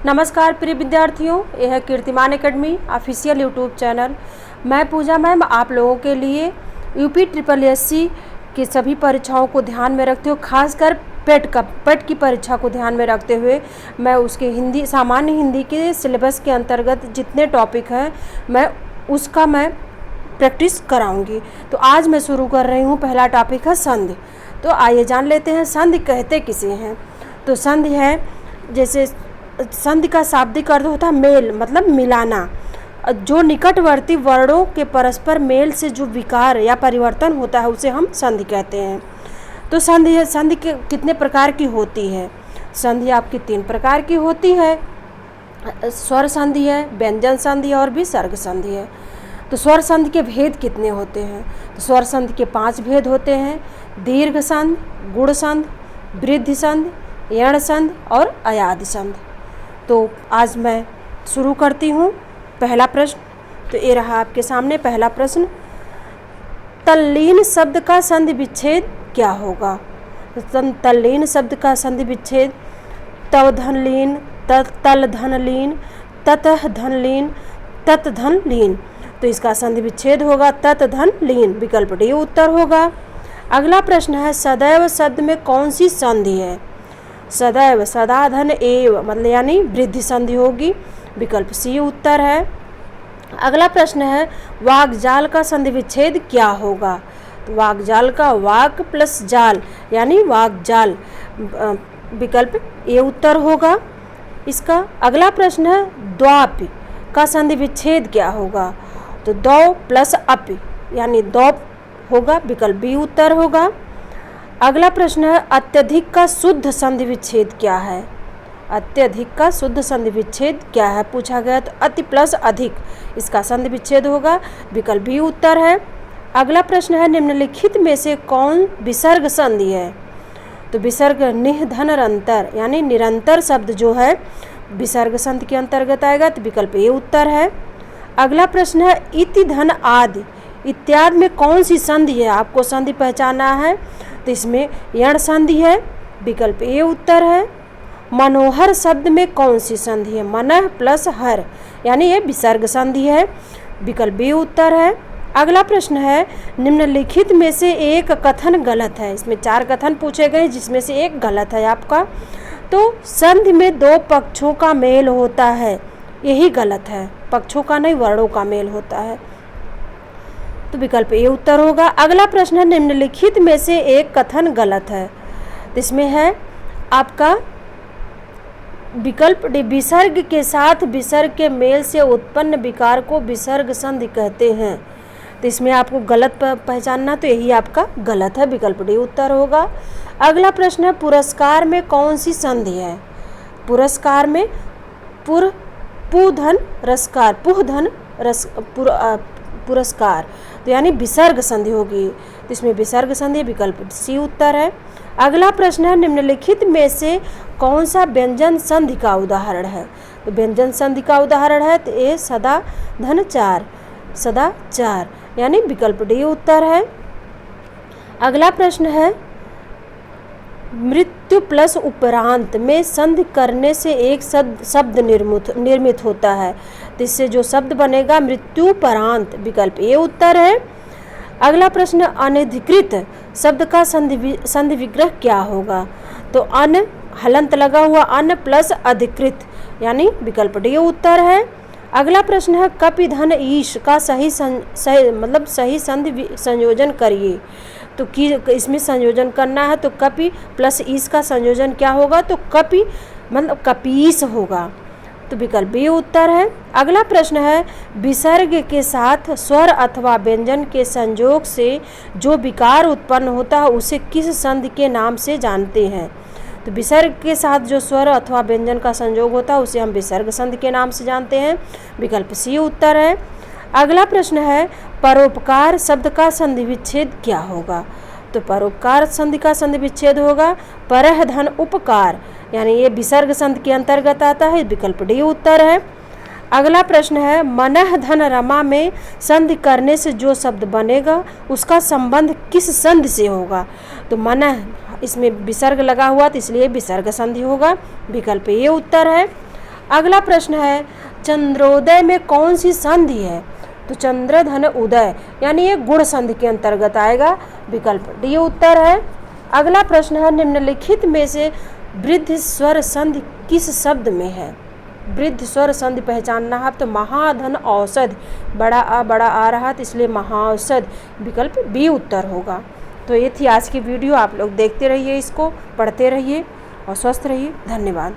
नमस्कार प्रिय विद्यार्थियों, यह है कीर्तिमान एकेडमी ऑफिशियल यूट्यूब चैनल। मैं पूजा मैम आप लोगों के लिए यूपी SSSC की सभी परीक्षाओं को ध्यान में रखते हुए, खासकर पेट की परीक्षा को ध्यान में रखते हुए मैं उसके सामान्य हिंदी के सिलेबस के अंतर्गत जितने टॉपिक हैं मैं प्रैक्टिस कराऊंगी। तो आज मैं शुरू कर रही हूँ। पहला टॉपिक है संधि। तो आइए जान लेते हैं संधि कहते किसे हैं। तो संधि है, जैसे संधि का शाब्दिक अर्थ होता है मेल, मतलब मिलाना। जो निकटवर्ती वर्णों के परस्पर मेल से जो विकार या परिवर्तन होता है उसे हम संधि कहते हैं। तो संधि के कितने प्रकार की होती है? संधि आपकी 3 प्रकार की होती है। स्वर संधि है, व्यंजन संधि और विसर्ग संधि है। तो स्वर संधि के भेद कितने होते हैं? तो स्वर संधि के 5 भेद होते हैं: दीर्घ संधि, गुण संधि, वृद्धि संधि, यण संधि और अयादि संधि। तो आज मैं शुरू करती हूँ। पहला प्रश्न, तो ये रहा आपके सामने पहला प्रश्न। तल्लीन शब्द का संधि विच्छेद क्या होगा? तो तल्लीन शब्द का संधि विच्छेद तवधन लीन, तल धन लीन, ततः धन लीन, तत धन लीन। तो इसका संधि विच्छेद होगा तत धन लीन, विकल्प डी उत्तर होगा। अगला प्रश्न है, सदैव शब्द में कौन सी संधि है? सदैव सदा धन एव, मतलब यानी वृद्धि संधि होगी, विकल्प सी उत्तर है। अगला प्रश्न है, वाक्जाल का संधि विच्छेद क्या होगा? तो वाक्जाल का वाक प्लस जाल यानी वाक्जाल, विकल्प ए उत्तर होगा इसका। अगला प्रश्न है, द्वाप का संधि विच्छेद क्या होगा? तो दौ प्लस अप यानी दौप होगा, विकल्प बी उत्तर होगा। अगला प्रश्न है, अत्यधिक का शुद्ध संधि विच्छेद क्या है? अत्यधिक का शुद्ध संधि विच्छेद क्या है पूछा गया, तो अति प्लस अधिक, इसका संधि विच्छेद होगा, विकल्प बी उत्तर है। अगला प्रश्न है, निम्नलिखित में से कौन विसर्ग संधि है? तो विसर्ग निह धन रंतर यानी निरंतर शब्द जो है विसर्ग संधि के अंतर्गत आएगा, तो विकल्प ए उत्तर है। अगला प्रश्न है, इति धन आदि इत्यादि में कौन सी संधि है? आपको संधि पहचानना है, तो इसमें यण संधि है, विकल्प ए उत्तर है। मनोहर शब्द में कौन सी संधि है? मनः प्लस हर यानी ये विसर्ग संधि है, विकल्प बी उत्तर है। अगला प्रश्न है, निम्नलिखित में से एक कथन गलत है। इसमें 4 कथन पूछे गए जिसमें से एक गलत है आपका। तो संधि में 2 पक्षों का मेल होता है, यही गलत है, पक्षों का नहीं वर्णों का मेल होता है, तो विकल्प ए उत्तर होगा। अगला प्रश्न है, निम्नलिखित में से एक कथन गलत है। तो इसमें है आपका विकल्प डी, विसर्ग के साथ विसर्ग के मेल से उत्पन्न विकार को विसर्ग संधि कहते हैं। तो इसमें आपको गलत पहचानना, तो यही आपका गलत है, विकल्प डी उत्तर होगा। अगला प्रश्न है, पुरस्कार में कौन सी संधि है? पुरस्कार में पुधन रसकार, पुधन रस पुरस्कार, तो यानी विसर्ग संधि होगी, तो इसमें विसर्ग संधि, विकल्प सी उत्तर है। अगला प्रश्न है, निम्नलिखित में से कौन सा व्यंजन संधि का उदाहरण है? तो व्यंजन संधि का उदाहरण है, तो ए सदा धन चार, सदा चार यानी विकल्प डी उत्तर है। अगला प्रश्न है, मृत्यु प्लस उपरांत में संधि करने से एक शब्द निर्मित होता है, तो इससे जो शब्द बनेगा मृत्युपरांत, विकल्प ए उत्तर है। अगला प्रश्न, अनधिकृत शब्द का संधि विग्रह क्या होगा? तो अन हलंत लगा हुआ अन प्लस अधिकृत यानी विकल्प डी उत्तर है। अगला प्रश्न है, कपि धन ईश का सही संधि संयोजन करिए। तो इसमें संयोजन करना है, तो कपि प्लस ईश का संयोजन क्या होगा? तो कपि मतलब कपीस होगा, तो विकल्प बी उत्तर है। अगला प्रश्न है, विसर्ग के साथ स्वर अथवा व्यंजन के संयोग से जो विकार उत्पन्न होता है उसे किस संधि के नाम से जानते हैं? तो विसर्ग के साथ जो स्वर अथवा व्यंजन का संयोग होता है उसे हम विसर्ग संधि के नाम से जानते हैं, विकल्प सी उत्तर है। अगला प्रश्न है, परोपकार शब्द का संधि विच्छेद क्या होगा? तो परोपकार संधि का संधि विच्छेद होगा परह धन उपकार यानी ये विसर्ग संधि के अंतर्गत आता है, विकल्प डी उत्तर है। अगला प्रश्न है, मनः धन रमा में संधि करने से जो शब्द बनेगा उसका संबंध किस संधि से होगा? तो मनः इसमें विसर्ग लगा हुआ तो इसलिए विसर्ग संधि होगा, विकल्प ये उत्तर है। अगला प्रश्न है, चंद्रोदय में कौन सी संधि है? तो चंद्र धन उदय यानी ये गुण संधि के अंतर्गत आएगा, विकल्प डी उत्तर है। अगला प्रश्न है, निम्नलिखित में से वृद्ध स्वर संधि किस शब्द में है? वृद्ध स्वर संधि पहचानना है तो महाधन औषध, बड़ा आ रहा तो इसलिए महाऔषध, विकल्प बी उत्तर होगा। तो ये थी आज की वीडियो, आप लोग देखते रहिए, इसको पढ़ते रहिए और स्वस्थ रहिए। धन्यवाद।